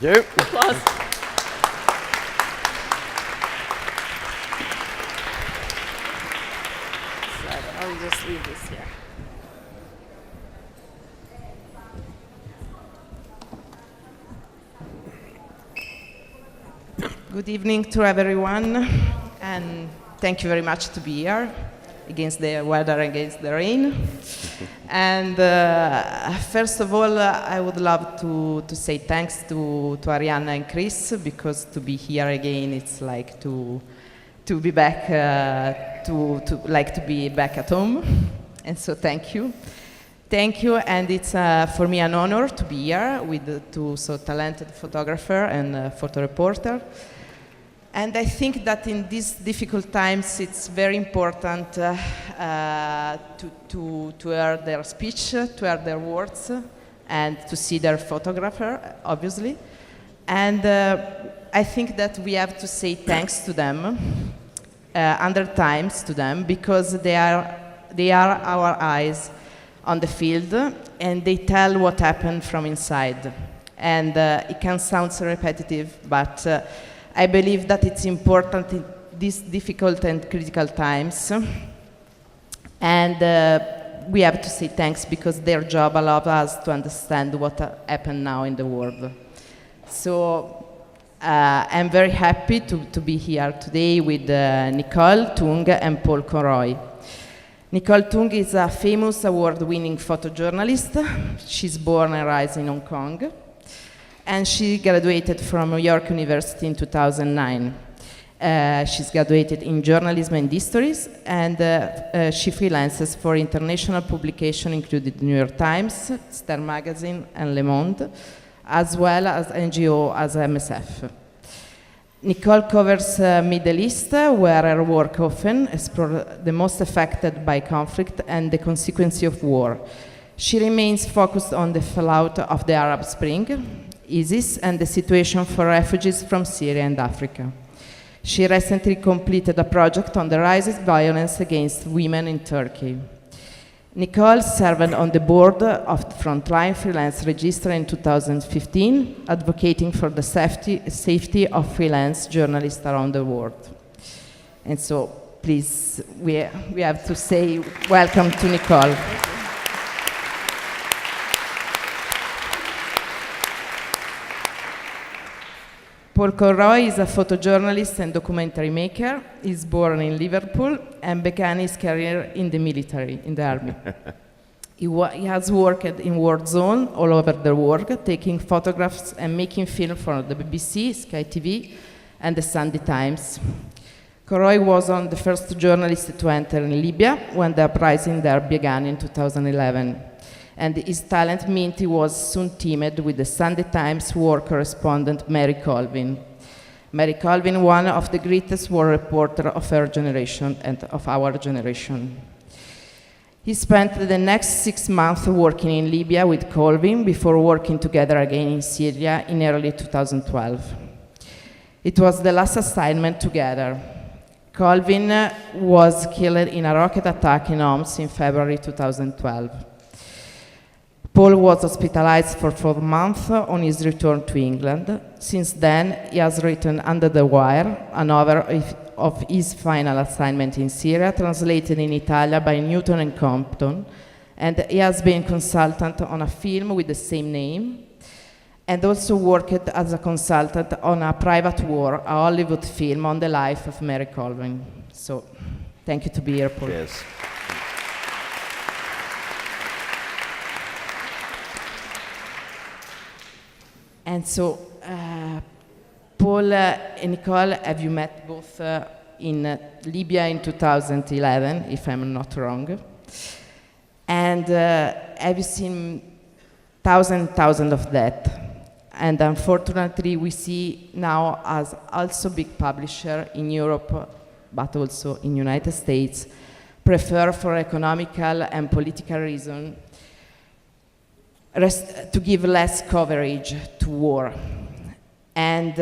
You. Applause. So I'll just leave this here. Good evening to everyone, and thank you very much to be here, against the weather, against the rain. And first of all, I would love to say thanks to Arianna and Chris, because to be here again, it's like to be back, to be back at home. And so thank you. Thank you, and it's for me an honor to be here with two so talented photographer and photo reporter. And I think that in these difficult times, it's very important to hear their speech, to hear their words, and to see their photographer, obviously. And I think that we have to say thanks to them, 100 times to them, because they are our eyes on the field, and they tell what happened from inside. And it can sound so repetitive, but I believe that it's important in these difficult and critical times. And we have to say thanks, because their job allows us to understand what happened now in the world. So I'm very happy to be here today with Nicole, Tung, and Paul Conroy. Nicole Tung is a famous award-winning photojournalist. She's born and raised in Hong Kong. And she graduated from New York University in 2009. She's graduated in journalism and histories, and she freelances for international publication, including the New York Times, Star Magazine, and Le Monde, as well as NGO as MSF. Nicole covers Middle East, where her work often explores the most affected by conflict and the consequences of war. She remains focused on the fallout of the Arab Spring, ISIS, and the situation for refugees from Syria and Africa. She recently completed a project on the rise of violence against women in Turkey. Nicole served on the board of the Frontline Freelance Register in 2015, advocating for the safety of freelance journalists around the world. And so, please, we have to say welcome to Nicole. Paul Conroy is a photojournalist and documentary maker. He's born in Liverpool and began his career in the military, in the army. He has worked in war zone all over the world, taking photographs and making film for the BBC, Sky TV, and the Sunday Times. Conroy was one of the first journalists to enter in Libya when the uprising there began in 2011. And his talent meant he was soon teamed with the Sunday Times war correspondent Mary Colvin. Mary Colvin, one of the greatest war reporters of her generation and of our generation. He spent the next 6 months working in Libya with Colvin before working together again in Syria in early 2012. It was the last assignment together. Colvin was killed in a rocket attack in Homs in February 2012. Paul was hospitalized for 4 months on his return to England. Since then, he has written Under the Wire, a novel of his final assignment in Syria, translated in Italian by Newton and Compton, and he has been consultant on a film with the same name, and also worked as a consultant on A Private War, a Hollywood film on the life of Mary Colvin. So, thank you to be here, Paul. Cheers. And so, Paul and Nicole, have you met both in Libya in 2011, if I'm not wrong? And have you seen thousands of deaths? And unfortunately, we see now as also big publisher in Europe, but also in United States, prefer for economical and political reasons to give less coverage to war. And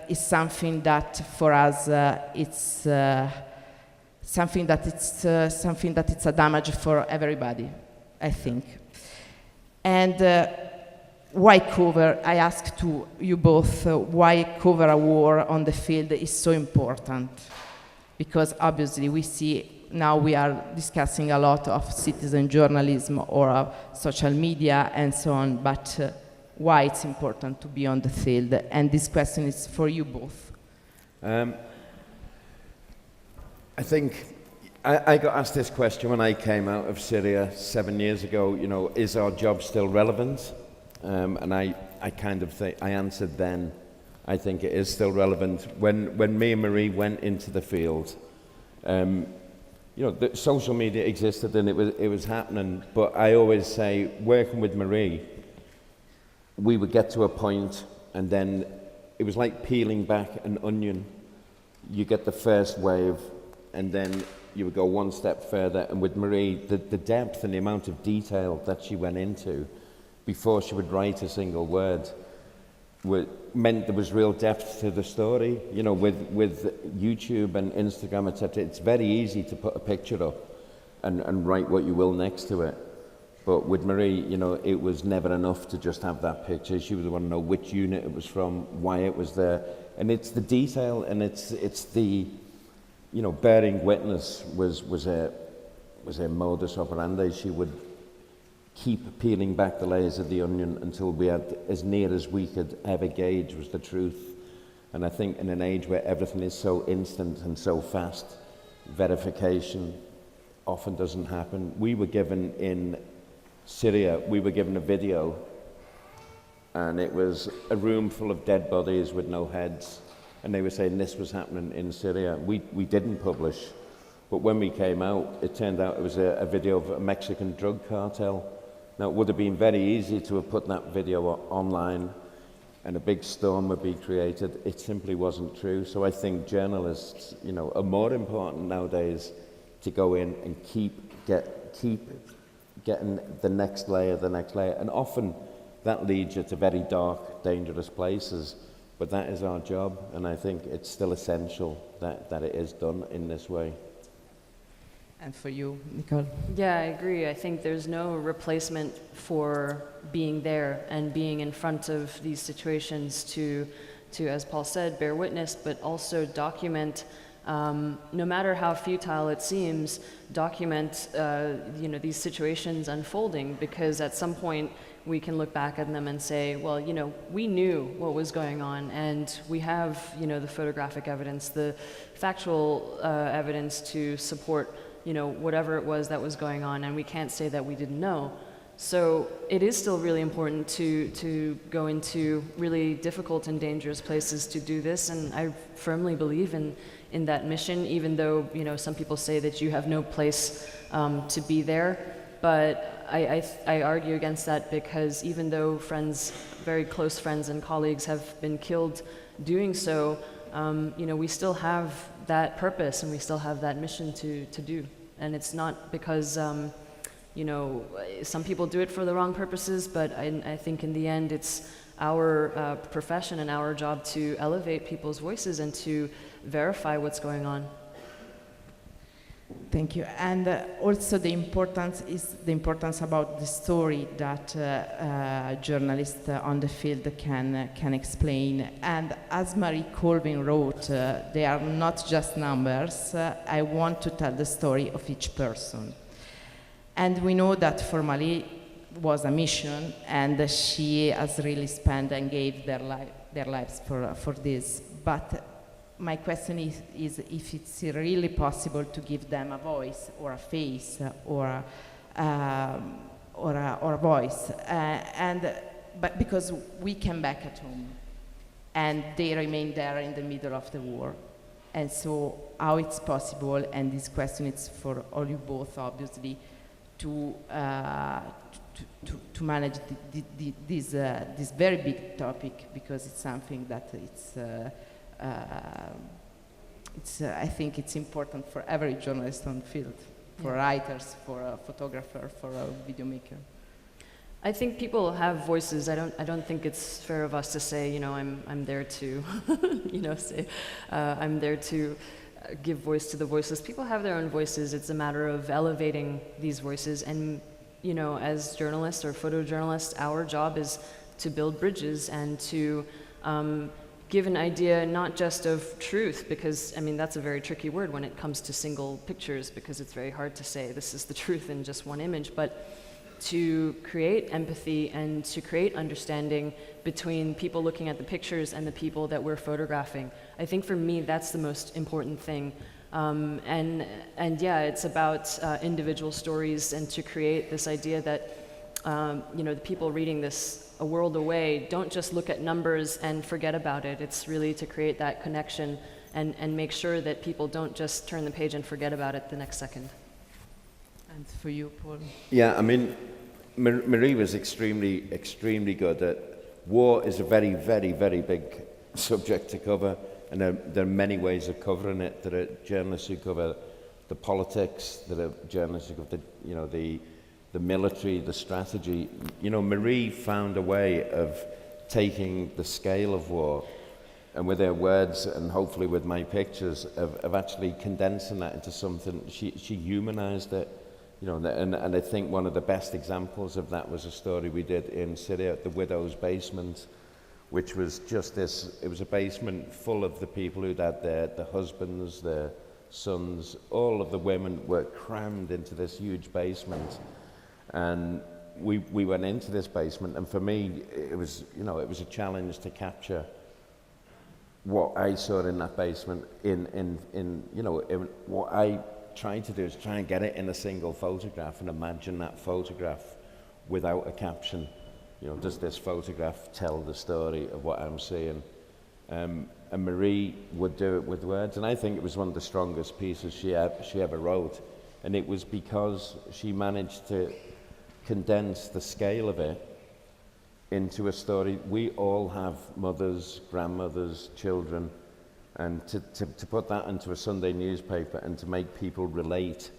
it's something that for us it's something that it's a damage for everybody, I think. And why cover, I ask to you both, why cover a war on the field is so important. Because obviously we see, now we are discussing a lot of citizen journalism or social media and so on, but why it's important to be on the field? And this question is for you both. I think I got asked this question when I came out of Syria 7 years ago, you know, is our job still relevant? And I kind of think, I answered then, I think it is still relevant. When me and Marie went into the field, you know, the social media existed and it was happening, but I always say, working with Marie, we would get to a point and then it was like peeling back an onion. You get the first wave and then you would go one step further, and with Marie, the depth and the amount of detail that she went into before she would write a single word meant there was real depth to the story. You know, with YouTube and Instagram, etc., it's very easy to put a picture up and write what you will next to it. But with Marie, you know, it was never enough to just have that picture. She would want to know which unit it was from, why it was there. And it's the detail, and it's the, you know, bearing witness was a modus operandi. She would keep peeling back the layers of the onion until we had as near as we could ever gauge was the truth. And I think in an age where everything is so instant and so fast, verification often doesn't happen. We were given in Syria, we were given a video, and it was a room full of dead bodies with no heads, and they were saying this was happening in Syria. We didn't publish, but when we came out, it turned out it was a video of a Mexican drug cartel. Now, it would have been very easy to have put that video online and a big storm would be created. It simply wasn't true. So I think journalists, you know, are more important nowadays to go in and keep getting the next layer. And often that leads you to very dark, dangerous places. But that is our job, and I think it's still essential that it is done in this way. And for you, Nicole? Yeah, I agree. I think there's no replacement for being there and being in front of these situations to as Paul said, bear witness, but also document, no matter how futile it seems, document you know, these situations unfolding, because at some point we can look back at them and say, well, you know, we knew what was going on, and we have, you know, the photographic evidence, the factual evidence to support, you know, whatever it was that was going on, and we can't say that we didn't know. So it is still really important to go into really difficult and dangerous places to do this, and I firmly believe in that mission, even though, you know, some people say that you have no place to be there. But I argue against that, because even though friends, very close friends and colleagues have been killed doing so, you know, we still have that purpose and we still have that mission to do. And it's not because, you know, some people do it for the wrong purposes, but I think in the end it's our profession and our job to elevate people's voices and to verify what's going on. Thank you. And also the importance about the story that journalists on the field can explain. And as Marie Colvin wrote, they are not just numbers. I want to tell the story of each person. And we know that for Marie was a mission, and she has really spent and gave their lives for this. But my question is if it's really possible to give them a voice or a face or a voice, but because we came back at home and they remain there in the middle of the war, and so how it's possible? And this question is for all you both, obviously, to manage this very big topic, because it's something that I think it's important for every journalist on the field, for writers, for a photographer, for a video maker. I think people have voices. I don't think it's fair of us to say, you know, I'm there to, you know, say I'm there to give voice to the voiceless. People have their own voices. It's a matter of elevating these voices, and, you know, as journalists or photojournalists, our job is to build bridges and to give an idea not just of truth, because I mean that's a very tricky word when it comes to single pictures, because it's very hard to say this is the truth in just one image, but to create empathy and to create understanding between people looking at the pictures and the people that we're photographing. I think for me that's the most important thing. And yeah, it's about individual stories, and to create this idea that you know, the people reading this a world away don't just look at numbers and forget about it. It's really to create that connection and make sure that people don't just turn the page and forget about it the next second. And for you, Paul? Yeah, I mean, Marie was extremely good at war. Is a very, very, very big subject to cover, and there are many ways of covering it. There are journalists who cover the politics, there are journalists who cover the military, the strategy. You know, Marie found a way of taking the scale of war, and with her words and hopefully with my pictures, of actually condensing that into something. She humanized it. You know, and I think one of the best examples of that was a story we did in Syria at the Widow's Basement, which was just this. It was a basement full of the people who'd had their husbands, their sons. All of the women were crammed into this huge basement, and we went into this basement. And for me, it was a challenge to capture what I saw in that basement. In what I tried to do is try and get it in a single photograph and imagine that photograph without a caption. You know, does this photograph tell the story of what I'm seeing? And Marie would do it with words, and I think it was one of the strongest pieces she ever wrote. And it was because she managed to condense the scale of it into a story. We all have mothers, grandmothers, children, and to put that into a Sunday newspaper and to make people relate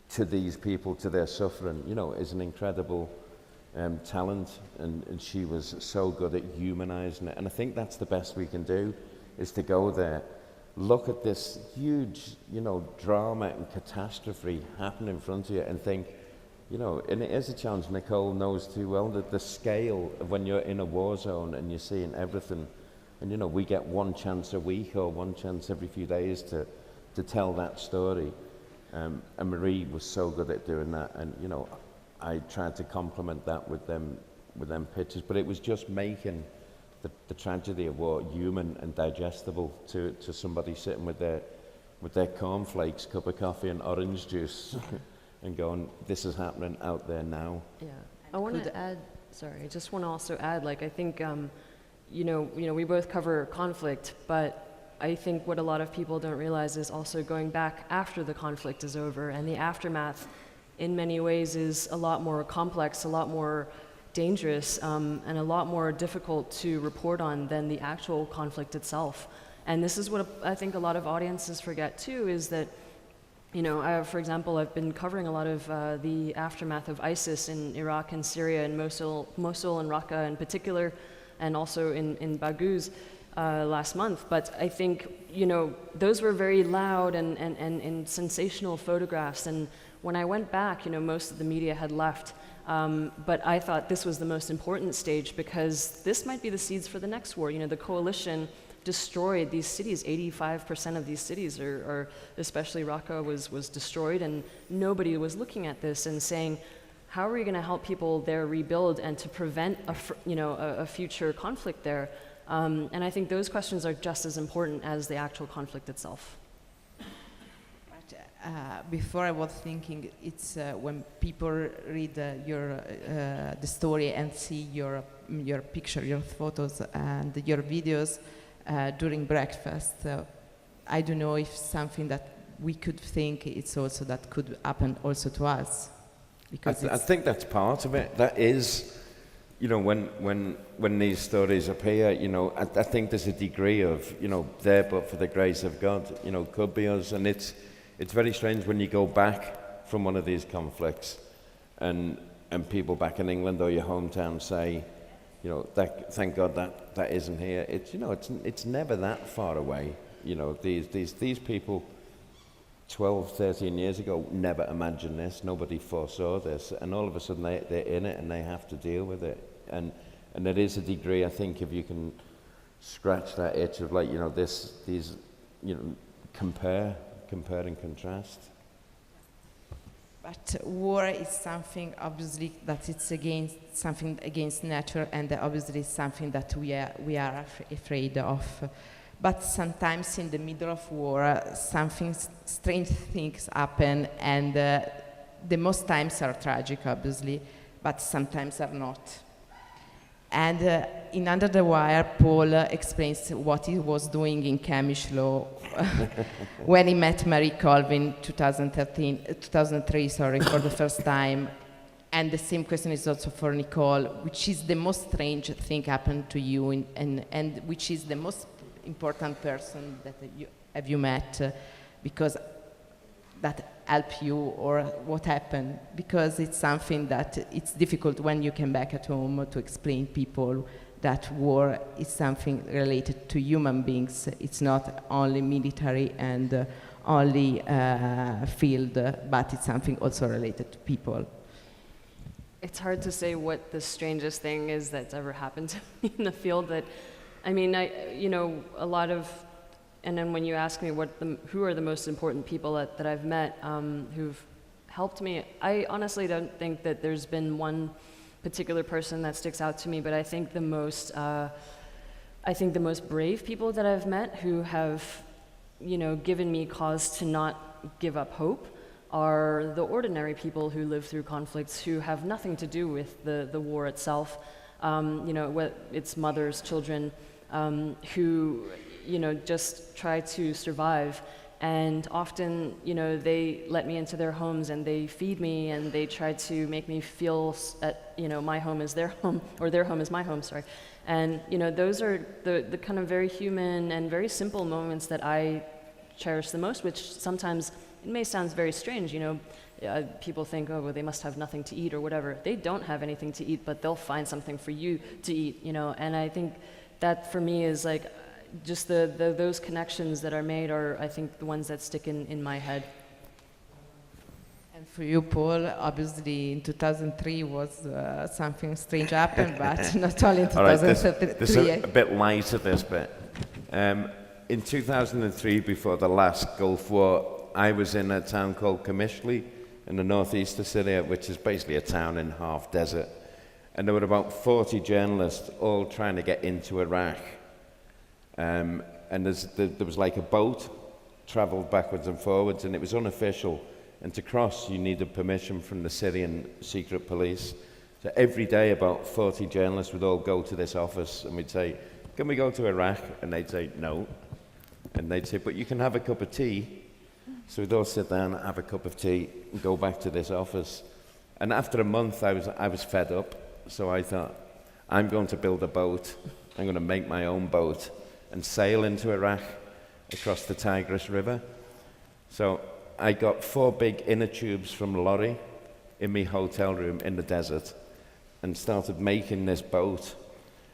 to these people, to their suffering, you know, is an incredible talent, and she was so good at humanizing it. And I think that's the best we can do, is to go there, look at this huge, you know, drama and catastrophe happen in front of you and think, you know, and it is a challenge. Nicole knows too well that the scale of when you're in a war zone and you're seeing everything. And, you know, we get one chance a week or one chance every few days to tell that story. And Marie was so good at doing that. And, you know, I tried to complement that with them pictures. But it was just making the tragedy of war human and digestible to somebody sitting with their cornflakes, cup of coffee and orange juice and going, this is happening out there now. Yeah, I want to add, sorry, I just want to also add, like, I think, you know, we both cover conflict, but I think what a lot of people don't realize is also going back after the conflict is over, and the aftermath in many ways is a lot more complex, a lot more dangerous, and a lot more difficult to report on than the actual conflict itself. And this is what I think a lot of audiences forget too, is that, you know, for example, I've been covering a lot of the aftermath of ISIS in Iraq and Syria and Mosul and Raqqa in particular, and also in Baghouz last month. But I think, you know, those were very loud and sensational photographs. And when I went back, you know, most of the media had left. But I thought this was the most important stage, because this might be the seeds for the next war. You know, the coalition destroyed these cities. 85% of these cities, or especially Raqqa, was destroyed, and nobody was looking at this and saying, how are we going to help people there rebuild and to prevent a future conflict there? And I think those questions are just as important as the actual conflict itself. Before I was thinking, it's when people read the story and see your picture, your photos, and your videos during breakfast. I don't know if something that we could think it's also that could happen also to us. Because I think that's part of it. That is, you know, when these stories appear, you know, I think there's a degree of, you know, there but for the grace of God, you know, could be us. And it's very strange when you go back from one of these conflicts and people back in England or your hometown say, you know, thank God that isn't here. It's, you know, it's never that far away. You know, these people 12, 13 years ago never imagined this. Nobody foresaw this, and all of a sudden they're in it and they have to deal with it. And And there is a degree, I think, if you can scratch that itch of like, you know, these, you know, compare and contrast. But war is something, obviously, that it's something against nature, and obviously something that we are afraid of. But sometimes in the middle of war, strange things happen, and the most times are tragic, obviously, but sometimes are not. And in Under the Wire, Paul explains what he was doing in Camish Law when he met Mary Colvin 2003, for the first time. And the same question is also for Nicole, which is the most strange thing happened to you, and which is the most important person that you met, because that helped you, or what happened? Because it's something that it's difficult when you come back at home to explain people that war is something related to human beings. It's not only military and only field, but it's something also related to people. It's hard to say what the strangest thing is that's ever happened to me in the field. That, I mean, a lot of, and then when you ask me who are the most important people that I've met who've helped me, I honestly don't think that there's been one particular person that sticks out to me, but I think the most brave people that I've met who have, given me cause to not give up hope are the ordinary people who live through conflicts, who have nothing to do with the war itself. It's mothers, children, who just try to survive, and often they let me into their homes and they feed me and they try to make me feel my home is their home, or their home is my home, sorry. And those are the kind of very human and very simple moments that I cherish the most, which sometimes it may sound very strange. People think, oh, well, they must have nothing to eat or whatever. They don't have anything to eat, but they'll find something for you to eat, and I think that for me is like just those connections that are made are, I think, the ones that stick in my head. And for you, Paul, obviously in 2003 was something strange happened, but not only in 2003. Right, there's a bit light to this bit. In 2003, before the last Gulf War, I was in a town called Qamishli in the northeast of Syria, which is basically a town in half desert. And there were about 40 journalists all trying to get into Iraq. And there was like a boat, traveled backwards and forwards, and it was unofficial. And to cross, you needed permission from the Syrian secret police. So every day, about 40 journalists would all go to this office, and we'd say, can we go to Iraq? And they'd say, no. And they'd say, but you can have a cup of tea. So we'd all sit down, have a cup of tea, and go back to this office. And after a month, I was fed up. So I thought, I'm going to build a boat. I'm going to make my own boat and sail into Iraq across the Tigris River. So I got 4 big inner tubes from a lorry in my hotel room in the desert and started making this boat.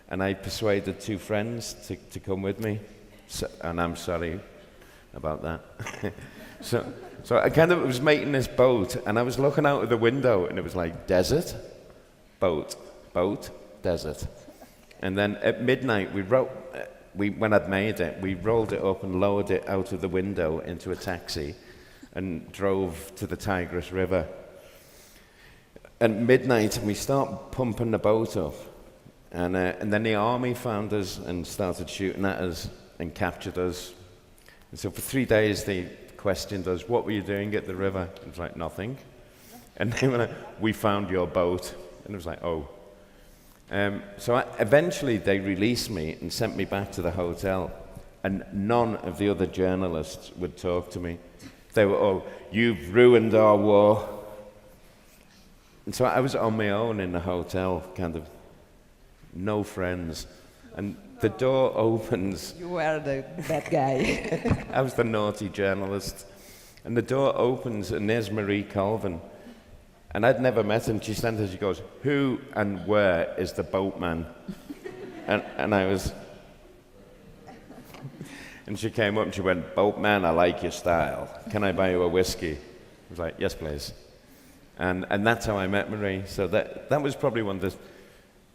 And I persuaded 2 friends to come with me. And I'm sorry about that. So I kind of was making this boat, and I was looking out of the window, and it was like desert, boat, desert. And then at midnight, when I'd made it, we rolled it up and lowered it out of the window into a taxi and drove to the Tigris River. At midnight, we start pumping the boat up, and then the army found us and started shooting at us and captured us. And so for 3 days, they questioned us, what were you doing at the river? It was like, nothing. And they were like, we found your boat. And it was like, oh. Eventually they released me and sent me back to the hotel, and none of the other journalists would talk to me. They were, oh, you've ruined our war. And so I was on my own in the hotel, kind of no friends. And the door opens. You were the bad guy. I was the naughty journalist. And the door opens, and there's Marie Colvin. And I'd never met him. She stands there, she goes, who and where is the boatman? And I was... And she came up and she went, boatman, I like your style. Can I buy you a whiskey? I was like, yes, please. And that's how I met Marie. So that was probably one of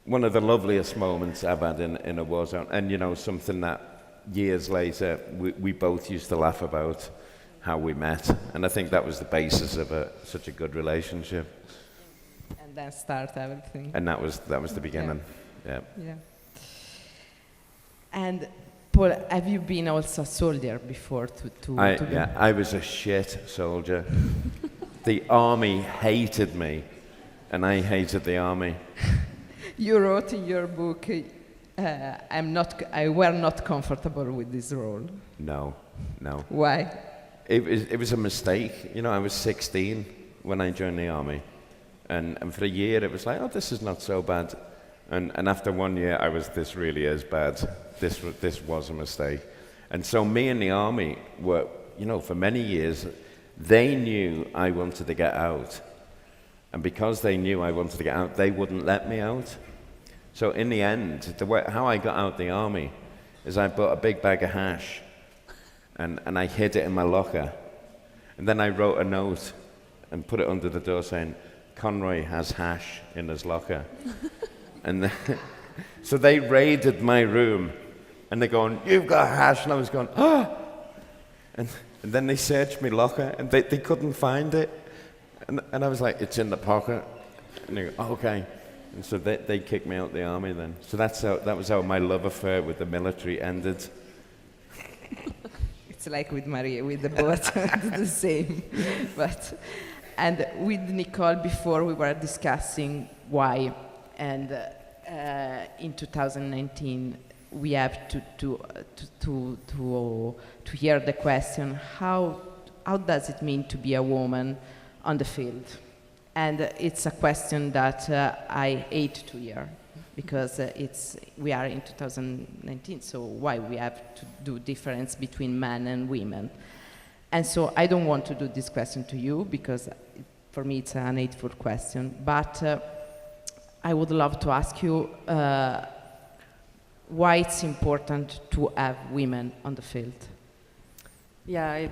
one of the loveliest moments I've had in a war zone. And, you know, something that years later we both used to laugh about how we met. And I think that was the basis of such a good relationship. And then start everything. And that was the beginning. Yeah. And Paul, have you been also a soldier before I was a shit soldier. The army hated me, and I hated the army. You wrote in your book, I were not comfortable with this role. No. Why? It was a mistake. You know, I was 16 when I joined the army. And for a year it was like, oh, this is not so bad. And after 1 year I was, this really is bad. This was a mistake. And so me and the army were, you know, for many years, they knew I wanted to get out. And because they knew I wanted to get out, they wouldn't let me out. So in the end, how I got out the army is I bought a big bag of hash and I hid it in my locker. And then I wrote a note and put it under the door saying, Conroy has hash in his locker. And so they raided my room and they're going, you've got hash. And I was going, ah! And then they searched my locker and they couldn't find it. And I was like, it's in the pocket. And they go, oh, okay. And so they kicked me out the army then. So that was how my love affair with the military ended. It's like with Maria, with the both, the same. And with Nicole before we were discussing why, and in 2019 we have to hear the question, how does it mean to be a woman on the field? And it's a question that I hate to hear, because we are in 2019, so why we have to do difference between men and women? And so I don't want to do this question to you, because for me it's an hateful question, but I would love to ask you why it's important to have women on the field. Yeah,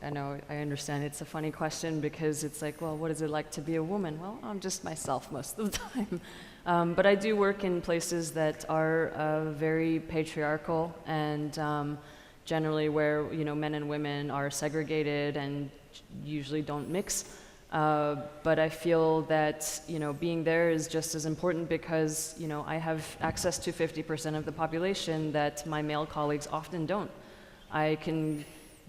I know, I understand. It's a funny question because it's like, well, what is it like to be a woman? Well, I'm just myself most of the time. But I do work in places that are very patriarchal and generally where, you know, men and women are segregated and usually don't mix. But I feel that, you know, being there is just as important because, you know, I have access to 50% of the population that my male colleagues often don't. I can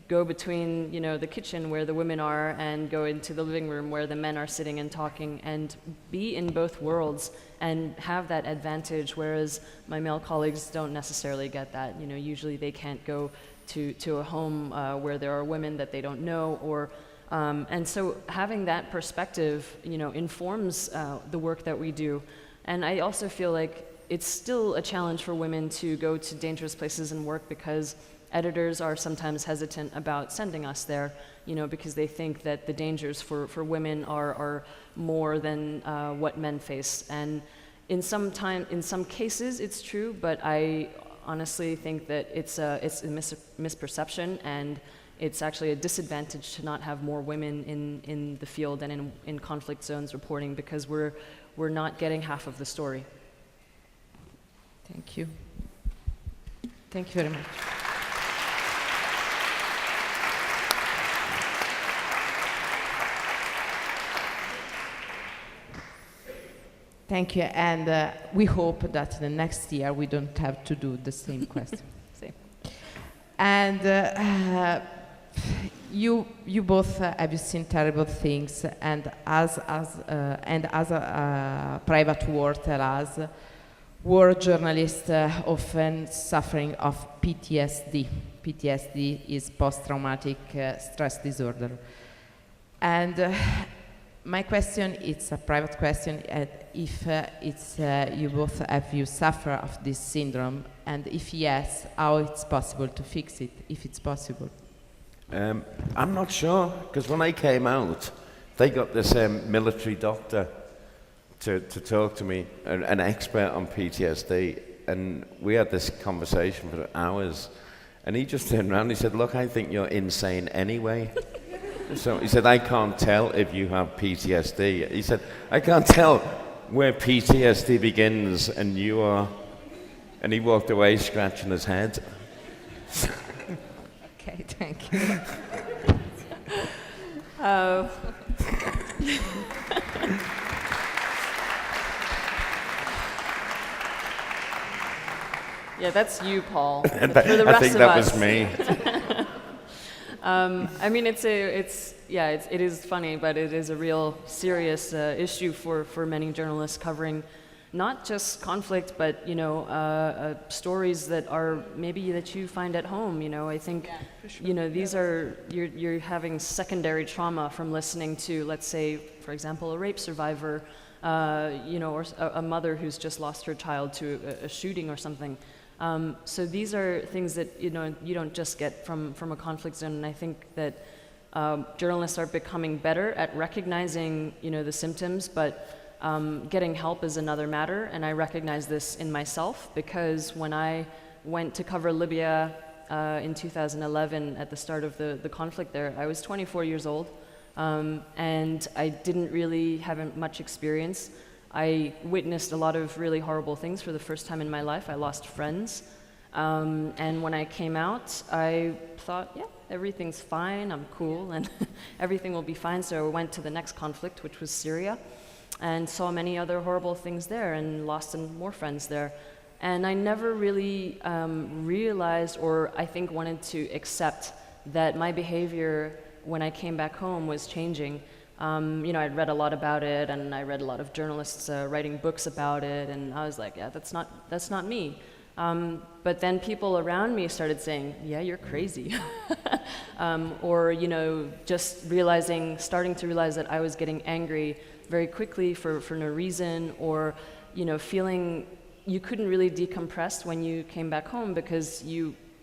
go between, you know, the kitchen where the women are and go into the living room where the men are sitting and talking and be in both worlds and have that advantage, whereas my male colleagues don't necessarily get that. You know, usually they can't go to a home where there are women that they don't know, or and so having that perspective, you know, informs the work that we do. And I also feel like it's still a challenge for women to go to dangerous places and work because editors are sometimes hesitant about sending us there, you know, because they think that the dangers for women are more than what men face. And in some cases it's true, but I honestly think that it's a misperception, and it's actually a disadvantage to not have more women in the field and in conflict zones reporting, because we're not getting half of the story. Thank you. Thank you very much. Thank you, and we hope that the next year we don't have to do the same question. Same. And you both have seen terrible things, and as a private war tell us, war journalists often suffering of PTSD. PTSD is post-traumatic stress disorder, and. My question, it's a private question, if you both have you suffer of this syndrome, and if yes, how it's possible to fix it, if it's possible? I'm not sure, because when I came out, they got this military doctor to talk to me, an expert on PTSD, and we had this conversation for hours, and he just turned around and he said, look, I think you're insane anyway. So he said, I can't tell if you have PTSD. He said, I can't tell where PTSD begins, and you are. And he walked away scratching his head. Okay, thank you. Yeah, that's you, Paul. For I the rest think of that us, was me. I mean, it is funny, but it is a real serious issue for many journalists covering not just conflict, but stories that are maybe that you find at home. I think these are you're having secondary trauma from listening to, let's say, for example, a rape survivor, or a mother who's just lost her child to a shooting or something. So these are things that you don't just get from a conflict zone, and I think that journalists are becoming better at recognizing the symptoms, but getting help is another matter. And I recognize this in myself, because when I went to cover Libya in 2011 at the start of the conflict there, I was 24 years old, and I didn't really have much experience. I witnessed a lot of really horrible things for the first time in my life. I lost friends. And when I came out, I thought, yeah, everything's fine, I'm cool, and everything will be fine. So I went to the next conflict, which was Syria, and saw many other horrible things there and lost some more friends there. And I never really realized, or I think wanted to accept, that my behavior when I came back home was changing. I'd read a lot about it, and I read a lot of journalists writing books about it, and I was like, yeah, that's not me. But then people around me started saying, yeah, you're crazy. Or just starting to realize that I was getting angry very quickly for no reason, or feeling you couldn't really decompress when you came back home, because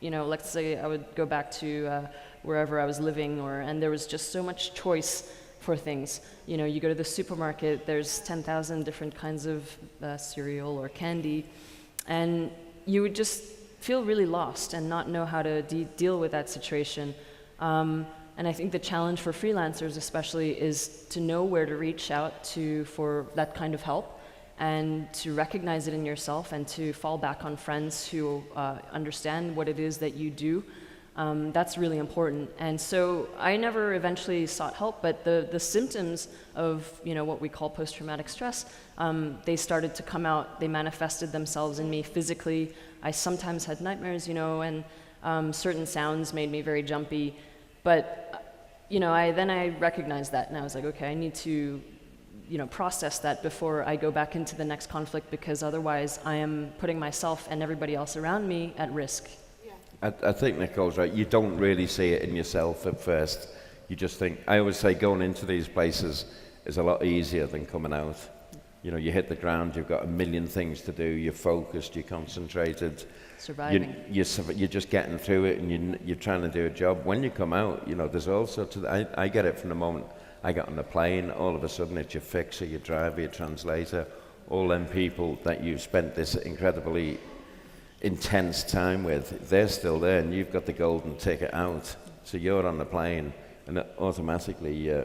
let's say I would go back to wherever I was living, and there was just so much choice for things. You go to the supermarket, there's 10,000 different kinds of cereal or candy, and you would just feel really lost and not know how to deal with that situation. And I think the challenge for freelancers especially is to know where to reach out to for that kind of help, and to recognize it in yourself, and to fall back on friends who understand what it is that you do. That's really important. And so I never eventually sought help, but the symptoms of what we call post-traumatic stress, they started to come out. They manifested themselves in me physically. I sometimes had nightmares, and certain sounds made me very jumpy. But I recognized that, and I was like, okay, I need to process that before I go back into the next conflict, because otherwise I am putting myself and everybody else around me at risk. I think Nicole's right. You don't really see it in yourself at first. You just think, I always say going into these places is a lot easier than coming out. You hit the ground, you've got a million things to do, you're focused, you're concentrated. Surviving. You're just getting through it, and you're trying to do a job. When you come out, there's all sorts of, I get it from the moment I got on the plane. All of a sudden it's your fixer, your driver, your translator, all them people that you spent this incredibly intense time with, they're still there, and you've got the golden ticket out. So you're on the plane, and automatically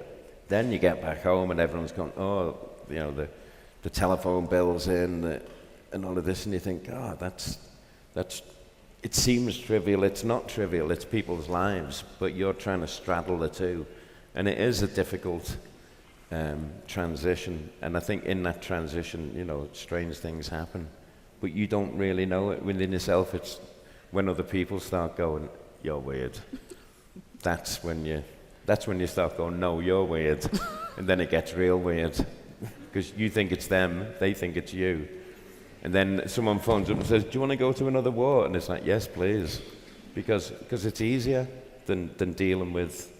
then you get back home and everyone's going, the telephone bill's in, and all of this, and you think, that's it seems trivial. It's not trivial. It's people's lives, but you're trying to straddle the two, and it is a difficult transition. And I think in that transition, strange things happen. But you don't really know it within yourself. It's when other people start going, you're weird. That's when you start going, no, you're weird. And then it gets real weird. Because you think it's them, they think it's you. And then someone phones up and says, do you want to go to another war? And it's like, yes, please. Because it's easier than dealing with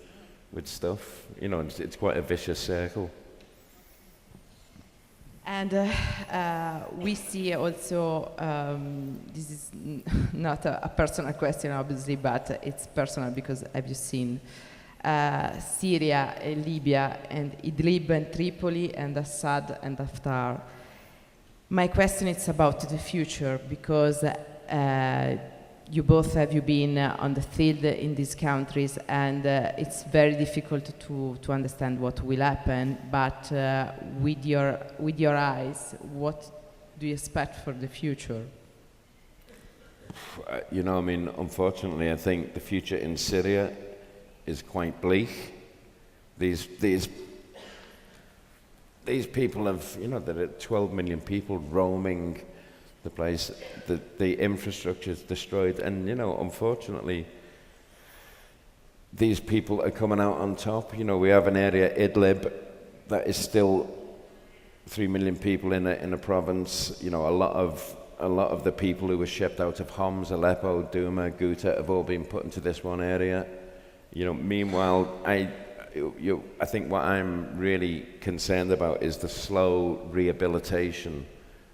stuff. It's quite a vicious circle. And we see also, this is not a personal question obviously, but it's personal because have you seen Syria, Libya, and Idlib and Tripoli, and Assad and Haftar? My question is about the future, because you both have you been on the field in these countries, and it's very difficult to understand what will happen. But with your eyes, what do you expect for the future? You know, I mean, unfortunately, I think the future in Syria is quite bleak. These people have, you know, there are 12 million people roaming the place. The infrastructure is destroyed, and you know, unfortunately, these people are coming out on top. You know, we have an area, Idlib, that is still 3 million people in a province. You know, a lot of the people who were shipped out of Homs, Aleppo, Douma, Ghouta have all been put into this one area. You know, meanwhile, I think what I'm really concerned about is the slow rehabilitation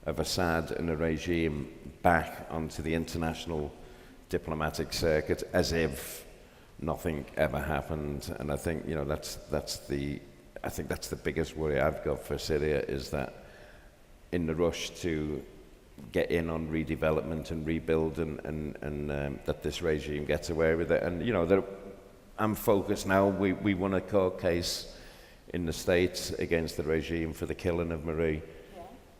of Assad and the regime back onto the international diplomatic circuit as if nothing ever happened. And I think, you know, that's the biggest worry I've got for Syria, is that in the rush to get in on redevelopment and rebuild, and that this regime gets away with it. And you know, I'm focused now. We won a court case in the States against the regime for the killing of Marie.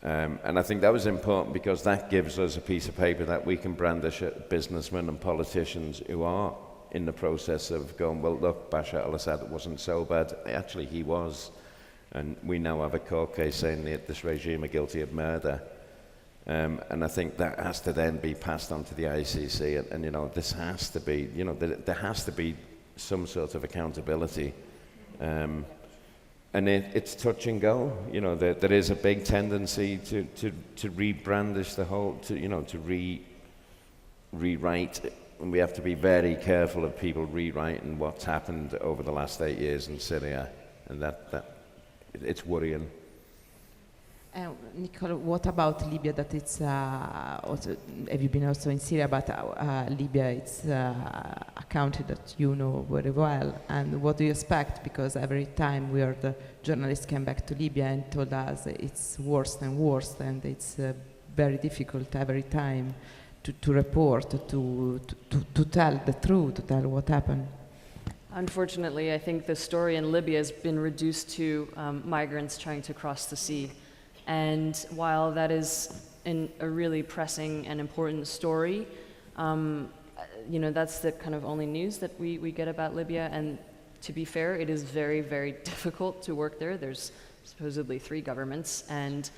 And I think that was important because that gives us a piece of paper that we can brandish at businessmen and politicians who are in the process of going, well, look, Bashar al-Assad wasn't so bad. Actually, he was. And we now have a court case saying that this regime are guilty of murder. And I think that has to then be passed on to the ICC. And you know, this has to be, you know, there has to be some sort of accountability. And it's touch and go. You know, there is a big tendency to rebrandish the whole, to rewrite it. And we have to be very careful of people rewriting what's happened over the last 8 years in Syria. And it's worrying. Nicole, what about Libya? That it's also, have you been also in Syria? But Libya, it's a country that you know very well. And what do you expect? Because every time we heard journalists came back to Libya and told us it's worse and worse, and it's very difficult every time to report, to tell the truth, to tell what happened. Unfortunately, I think the story in Libya has been reduced to migrants trying to cross the sea. And while that is a really pressing and important story, you know, that's the kind of only news that we get about Libya. And to be fair, it is very, very difficult to work there. There's supposedly 3 governments and,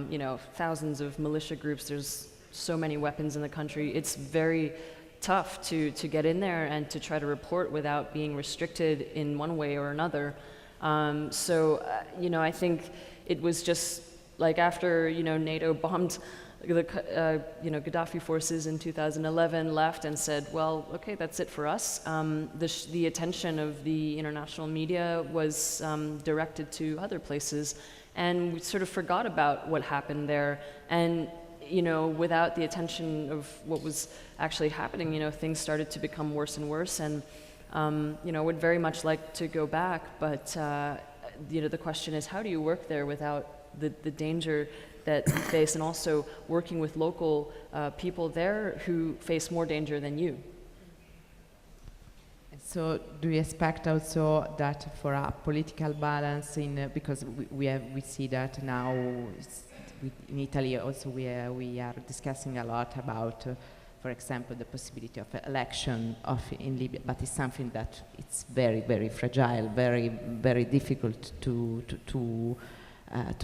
you know, thousands of militia groups. There's so many weapons in the country. It's very tough to get in there and to try to report without being restricted in one way or another. You know, I think it was just like after, you know, NATO bombed the, you know, Gaddafi forces in 2011, left and said, well, okay, that's it for us. The attention of the international media was directed to other places, and we sort of forgot about what happened there. And you know, without the attention of what was actually happening, you know, things started to become worse and worse. And you know, I would very much like to go back, but you know, the question is, how do you work there without the danger that you face, and also working with local people there who face more danger than you? So do you expect also that for a political balance because we see that now in Italy also we are discussing a lot about for example the possibility of election in Libya, but it's something that it's very, very fragile, very, very difficult to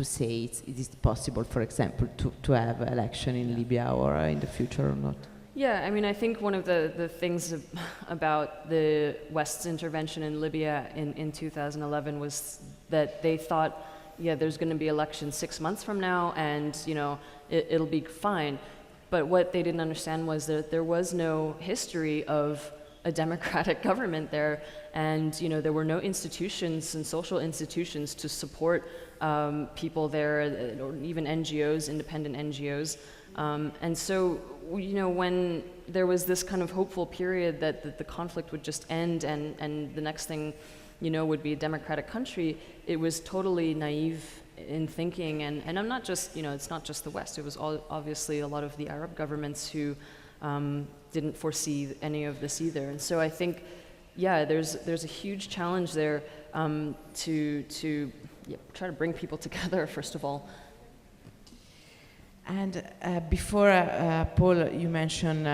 say it is possible, for example, to have election in Libya or in the future or not. Yeah, I mean, I think one of the things about the West's intervention in Libya in 2011 was that they thought, yeah, there's going to be elections 6 months from now, and you know, it'll be fine. But what they didn't understand was that there was no history of a democratic government there, and you know, there were no institutions and social institutions to support people there, or even NGOs, independent NGOs. And so, you know, when there was this kind of hopeful period that the conflict would just end and the next thing, you know, would be a democratic country, it was totally naive in thinking. And I'm not just, you know, it's not just the West. It was obviously a lot of the Arab governments who, didn't foresee any of this either. And so I think, yeah, there's a huge challenge there to try to bring people together, first of all. And before, Paul, you mentioned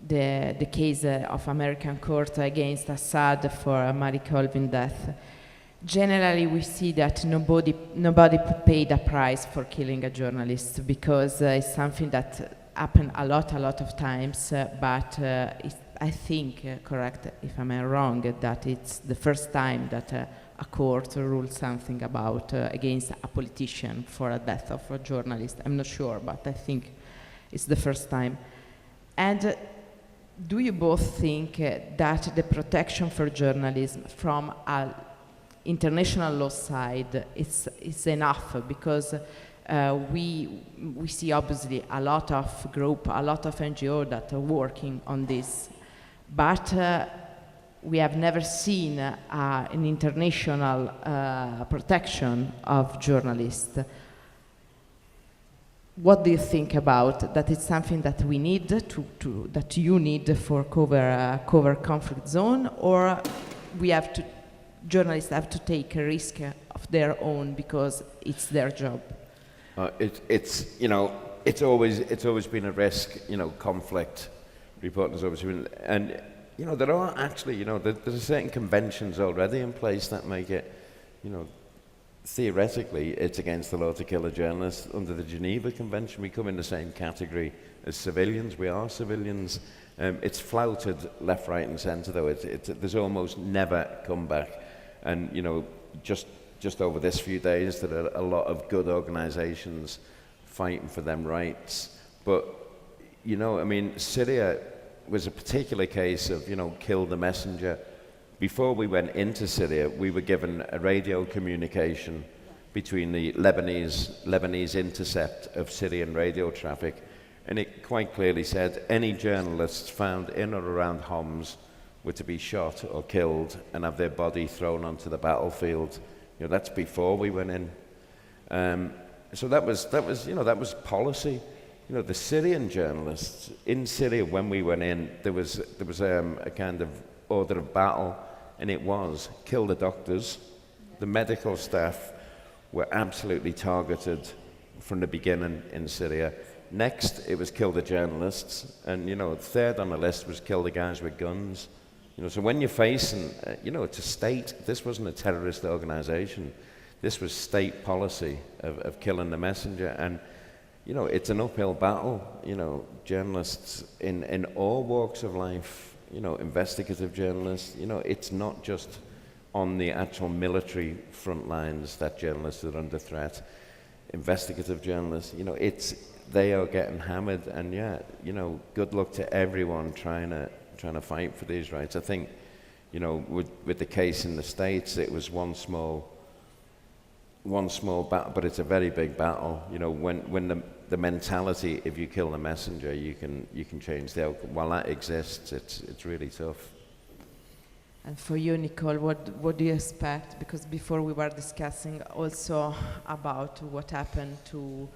the case of American court against Assad for Marie Colvin death. Generally, we see that nobody paid a price for killing a journalist, because it's something that happened a lot of times, but I think, correct if I'm wrong, that it's the first time that a court ruled something about against a politician for a death of a journalist. I'm not sure, but I think it's the first time. And do you both think that the protection for journalism from an international law side is enough? Because we see obviously a lot of group, a lot of NGO that are working on this, but we have never seen an international protection of journalists. What do you think about that? It's something that we need that you need for cover conflict zone, or journalists have to take a risk of their own because it's their job? It's always been a risk. Conflict reporting has always been, and there are actually there's certain conventions already in place that make it, theoretically it's against the law to kill a journalist. Under the Geneva Convention, we come in the same category as civilians. We are civilians. It's flouted left, right, and centre, though. There's almost never come back. And just over this few days, there are a lot of good organisations fighting for them rights. But Syria was a particular case of kill the messenger. Before we went into Syria, we were given a radio communication between the Lebanese intercept of Syrian radio traffic, and it quite clearly said any journalists found in or around Homs were to be shot or killed and have their body thrown onto the battlefield. That's before we went in. So that was policy. The Syrian journalists in Syria, when we went in, there was a kind of order of battle, and it was kill the doctors. The medical staff were absolutely targeted from the beginning in Syria. Next, it was kill the journalists, and third on the list was kill the guys with guns. So when you're facing, it's a state. This wasn't a terrorist organization. This was state policy of killing the messenger, and it's an uphill battle. Journalists in all walks of life. Investigative journalists, it's not just on the actual military front lines that journalists are under threat. Investigative journalists, they are getting hammered, and good luck to everyone trying to fight for these rights. I think, with the case in the States, it was one small battle, but it's a very big battle. When the mentality, if you kill the messenger, you can change the outcome. While that exists, it's really tough. And for you, Nicole, what do you expect? Because before we were discussing also about what happened to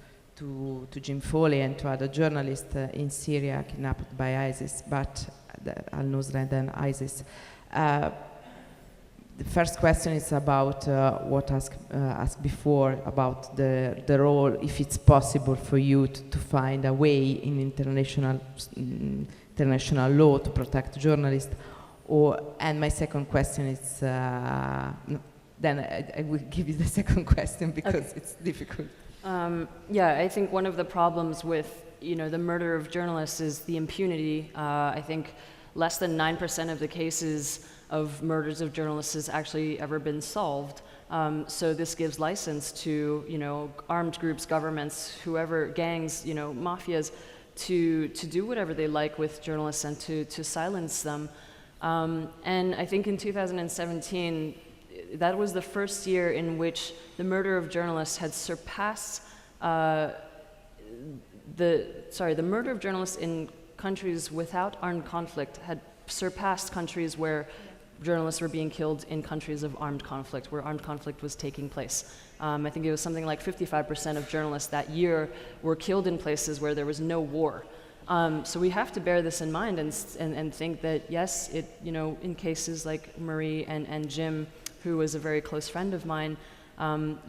Jim Foley and to other journalists in Syria kidnapped by ISIS, but al-Nusra and then ISIS. The first question is about what asked before about the role, if it's possible for you to find a way in international law to protect journalists. And my second question is, then I will give you the second question because it's difficult. I think one of the problems with the murder of journalists is the impunity. I think less than 9% of the cases of murders of journalists has actually ever been solved. So this gives license to armed groups, governments, whoever, gangs, mafias, to do whatever they like with journalists and to silence them. And I think in 2017, that was the first year in which the murder of journalists had surpassed the murder of journalists in countries without armed conflict had surpassed countries where journalists were being killed in countries of armed conflict, where armed conflict was taking place. I think it was something like 55% of journalists that year were killed in places where there was no war. So we have to bear this in mind and think that, yes, in cases like Marie and Jim, who was a very close friend of mine,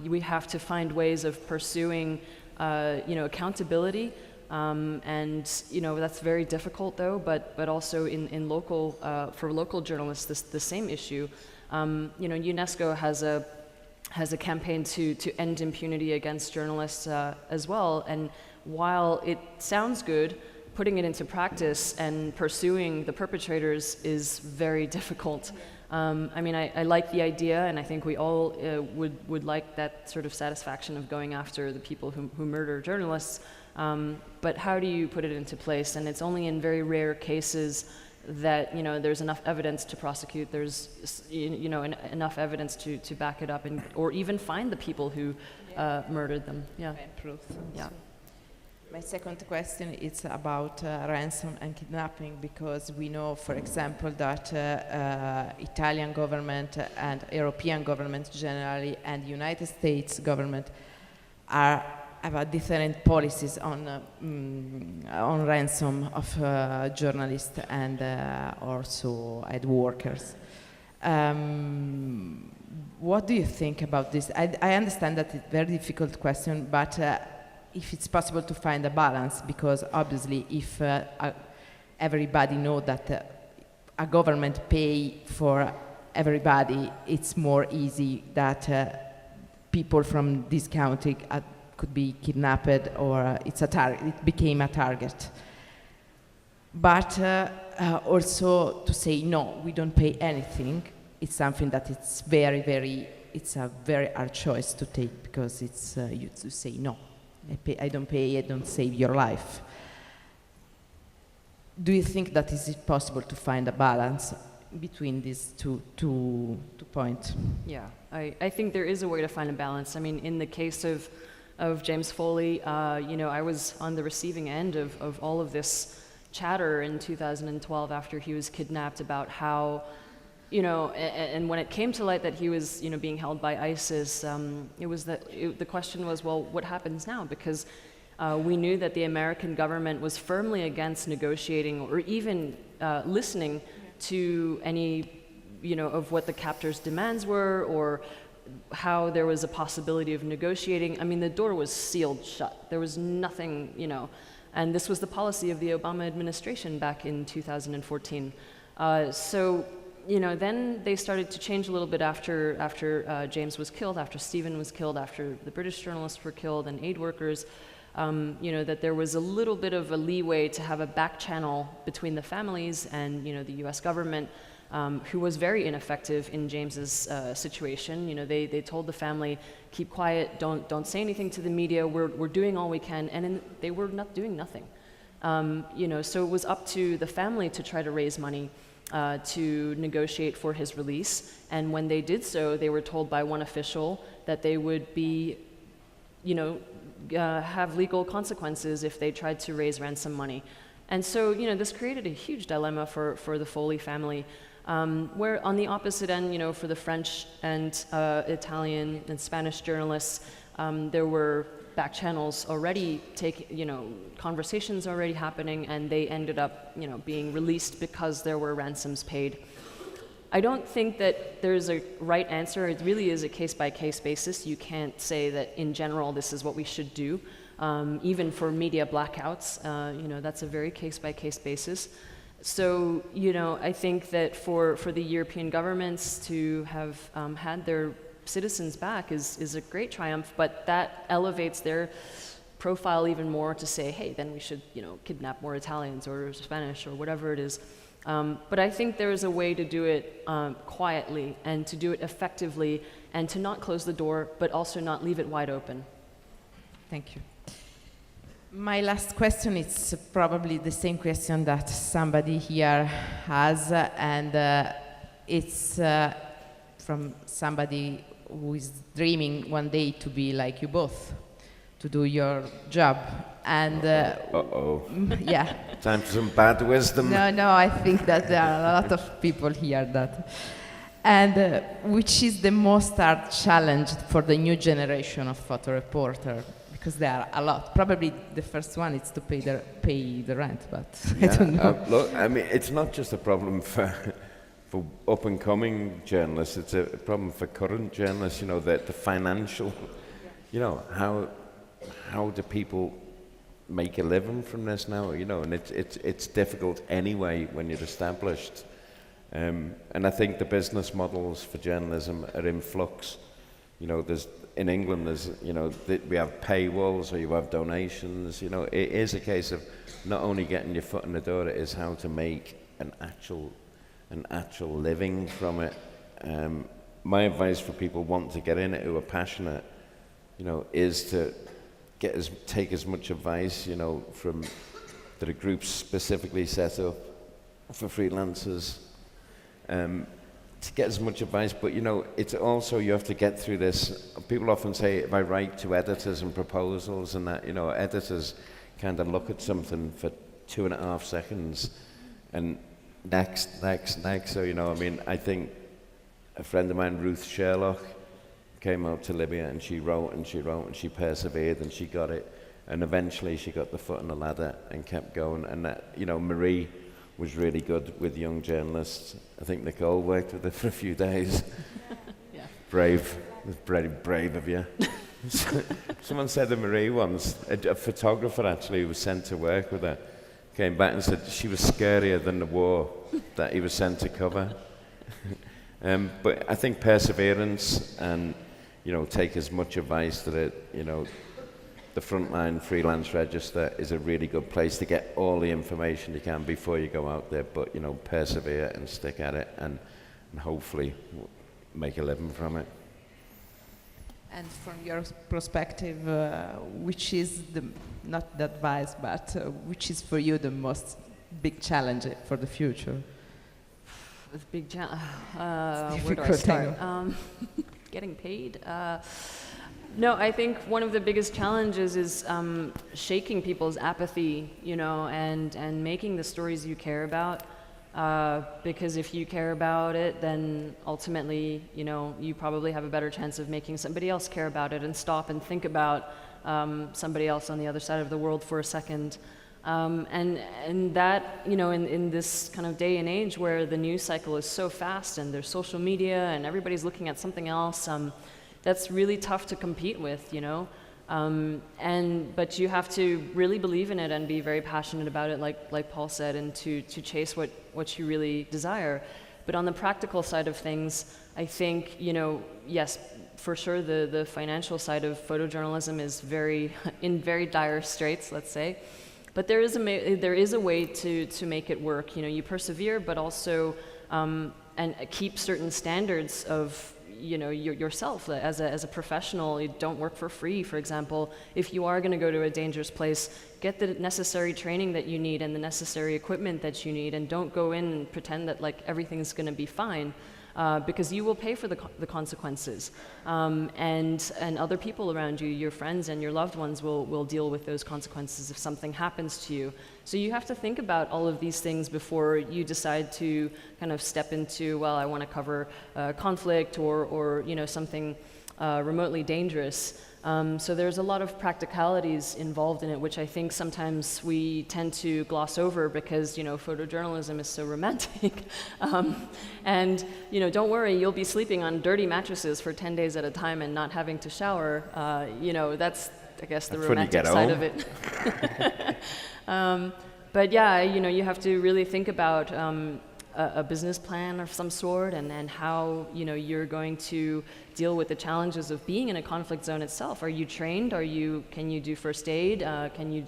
we have to find ways of pursuing, accountability. And that's very difficult, though. But also in local for local journalists, the same issue. UNESCO has a campaign to end impunity against journalists as well. And while it sounds good, putting it into practice and pursuing the perpetrators is very difficult. I like the idea, and I think we all would like that sort of satisfaction of going after the people who murder journalists. But how do you put it into place? And it's only in very rare cases that there's enough evidence to prosecute. There's enough evidence to back it up, or even find the people who murdered them. Yeah. Proof. Yeah. My second question is about ransom and kidnapping, because we know, for example, that Italian government and European governments generally and United States government have different policies on ransom of journalists and also aid workers. What do you think about this? I understand that it's a very difficult question, but if it's possible to find a balance, because obviously if everybody knows that a government pay for everybody, it's more easy that people from this country could be kidnapped, or it became a target. But also to say no, we don't pay anything, it's something that it's it's a very hard choice to take, because it's you to say no. I don't pay, I don't save your life. Do you think that is it possible to find a balance between these two points? Yeah, I think there is a way to find a balance. I mean, in the case of James Foley, I was on the receiving end of all of this chatter in 2012 after he was kidnapped about how, and when it came to light that he was, being held by ISIS, the question was, well, what happens now? Because we knew that the American government was firmly against negotiating or even listening to any, of what the captors' demands were, or how there was a possibility of negotiating. I mean, the door was sealed shut. There was nothing, and this was the policy of the Obama administration back in 2014. Then they started to change a little bit after James was killed, after Stephen was killed, after the British journalists were killed and aid workers, that there was a little bit of a leeway to have a back channel between the families and, the US government, who was very ineffective in James's situation. They told the family, keep quiet, don't say anything to the media, we're doing all we can, and they were not doing nothing. So it was up to the family to try to raise money to negotiate for his release, and when they did so, they were told by one official that they would be, have legal consequences if they tried to raise ransom money. And so, this created a huge dilemma for the Foley family, where on the opposite end, for the French and Italian and Spanish journalists, there were back channels already conversations already happening, and they ended up, being released because there were ransoms paid. I don't think that there's a right answer. It really is a case-by-case basis. You can't say that in general this is what we should do. Even for media blackouts, that's a very case-by-case basis. So, I think that for the European governments to have had their citizens back is a great triumph, but that elevates their profile even more to say, hey, then we should, kidnap more Italians or Spanish or whatever it is. But I think there is a way to do it quietly and to do it effectively and to not close the door, but also not leave it wide open. Thank you. My last question is probably the same question that somebody here has, and it's from somebody who is dreaming one day to be like you both, to do your job. And yeah. Time for some bad wisdom. No, I think that there are a lot of people here that. And which is the most hard challenge for the new generation of photo reporter? because there are a lot. Probably the first one is to pay the rent, but I don't know. Look, I mean, it's not just a problem for up-and-coming journalists, it's a problem for current journalists, you know, the financial, you know, how do people make a living from this now, you know, and it's difficult anyway when you're established. And I think the business models for journalism are in flux. You know, in England, you know, we have paywalls or you have donations, you know, it is a case of not only getting your foot in the door, it is how to make an actual living from it. My advice for people wanting to get in it who are passionate, you know, is to take as much advice, you know, from that are groups specifically set up for freelancers, to get as much advice. But you know, it's also, you have to get through this. People often say, if I write to editors and proposals and that, you know, editors kind of look at something for 2.5 seconds and next. So, you know, I mean, I think a friend of mine, Ruth Sherlock, came out to Libya and she wrote and she persevered and she got it. And eventually she got the foot on the ladder and kept going. And that, you know, Marie was really good with young journalists. I think Nicole worked with her for a few days. Yeah. Brave. It was very brave of you. Someone said to Marie once, a photographer actually who was sent to work with her, came back and said she was scarier than the war that he was sent to cover. But I think perseverance and, you know, take as much advice that it, you know, the Frontline Freelance Register is a really good place to get all the information you can before you go out there. But, you know, persevere and stick at it and hopefully make a living from it. And from your perspective, which is not the advice, but which is for you the most big challenge for the future? The big challenge. Where do I start? Getting paid. No, I think one of the biggest challenges is shaking people's apathy, you know, and making the stories you care about. Because if you care about it, then ultimately, you know, you probably have a better chance of making somebody else care about it and stop and think about somebody else on the other side of the world for a second. And that, you know, in this kind of day and age where the news cycle is so fast and there's social media and everybody's looking at something else, that's really tough to compete with, you know. But you have to really believe in it and be very passionate about it, like Paul said, and to chase what you really desire. But on the practical side of things, I think, you know, yes, for sure the financial side of photojournalism is in very dire straits, let's say. But there is a way to make it work. You know, you persevere, but also and keep certain standards of, you know, yourself as a professional. You don't work for free, for example. If you are going to go to a dangerous place, get the necessary training that you need and the necessary equipment that you need, and don't go in and pretend that like everything's going to be fine, because you will pay for the consequences. And other people around you, your friends and your loved ones, will deal with those consequences if something happens to you. So you have to think about all of these things before you decide to kind of step into, well, I want to cover conflict or you know, something remotely dangerous. So there's a lot of practicalities involved in it, which I think sometimes we tend to gloss over because, you know, photojournalism is so romantic. And, you know, don't worry, you'll be sleeping on dirty mattresses for 10 days at a time and not having to shower. You know, that's, I guess, the romantic side of it. But yeah, you know, you have to really think about a business plan of some sort and how, you know, you're going to deal with the challenges of being in a conflict zone itself. Are you trained? Can you do first aid? Can you,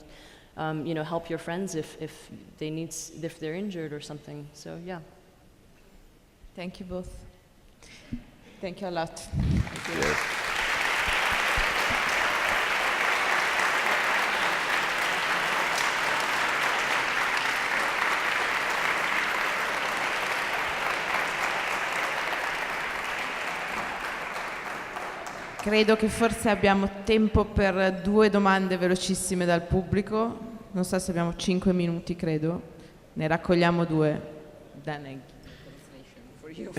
you know, help your friends if they're injured or something? So yeah. Thank you both. Thank you a lot. Thank you. Credo che forse abbiamo tempo per 2 domande velocissime dal pubblico. Non so se abbiamo 5 minuti, credo. Ne raccogliamo 2. Then I give translation for you.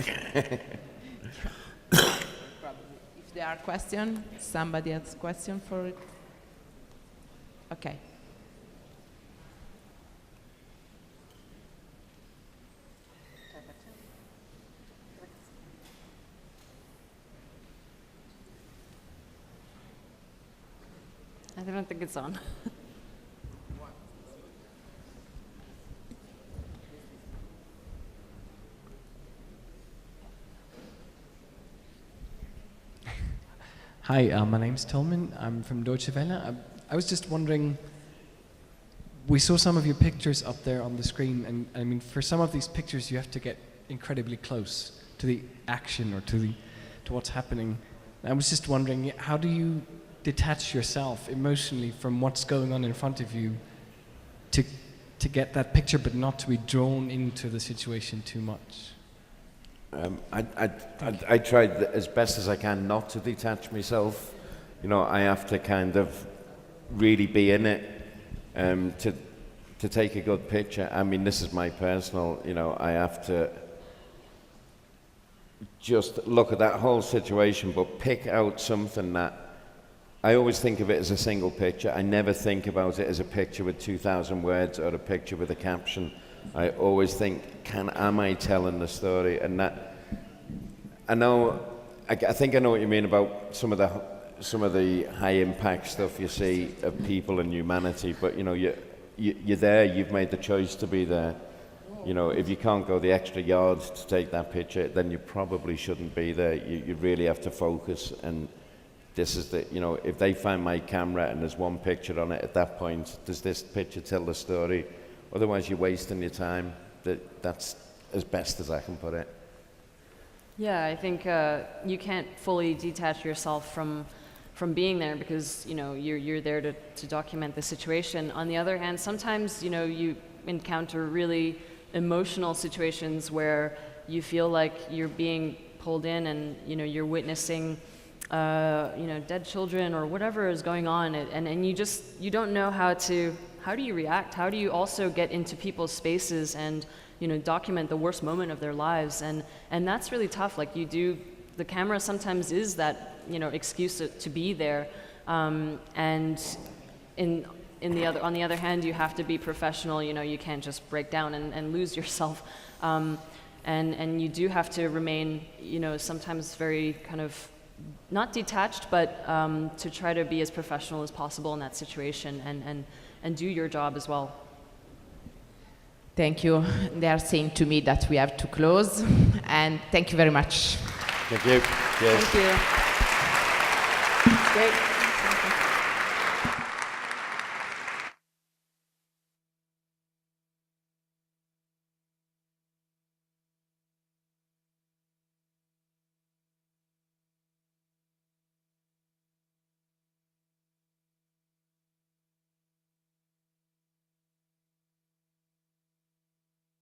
If there are questions, somebody has question for it. Okay. I don't think it's on. Hi, my name's Tillman. I'm from Deutsche Welle. I was just wondering, we saw some of your pictures up there on the screen, and I mean, for some of these pictures, you have to get incredibly close to the action or to what's happening. I was just wondering, how do you detach yourself emotionally from what's going on in front of you to get that picture, but not to be drawn into the situation too much? I tried as best as I can not to detach myself. You know, I have to kind of really be in it to take a good picture. I mean, this is my personal, you know, I have to just look at that whole situation, but pick out something that I always think of it as a single picture. I never think about it as a picture with 2,000 words or a picture with a caption. I always think, am I telling the story? And that, I think I know what you mean about some of the high impact stuff you see of people and humanity. But you know, you're there. You've made the choice to be there. You know, if you can't go the extra yard to take that picture, then you probably shouldn't be there. You really have to focus. And this is the, you know, if they find my camera and there's one picture on it at that point, does this picture tell the story? Otherwise, you're wasting your time. That's as best as I can put it. Yeah, I think you can't fully detach yourself from being there because, you know, you're there to document the situation. On the other hand, sometimes, you know, you encounter really emotional situations where you feel like you're being pulled in and, you know, you're witnessing you know, dead children or whatever is going on, and you don't know how do you react? How do you also get into people's spaces and, you know, document the worst moment of their lives? And that's really tough. Like the camera sometimes is that, you know, excuse to be there, and on the other hand, you have to be professional. You know, you can't just break down and lose yourself, and you do have to remain, you know, sometimes very kind of not detached, but to try to be as professional as possible in that situation and do your job as well. Thank you. They are saying to me that we have to close, and thank you very much. Thank you. Cheers. Thank you. Great.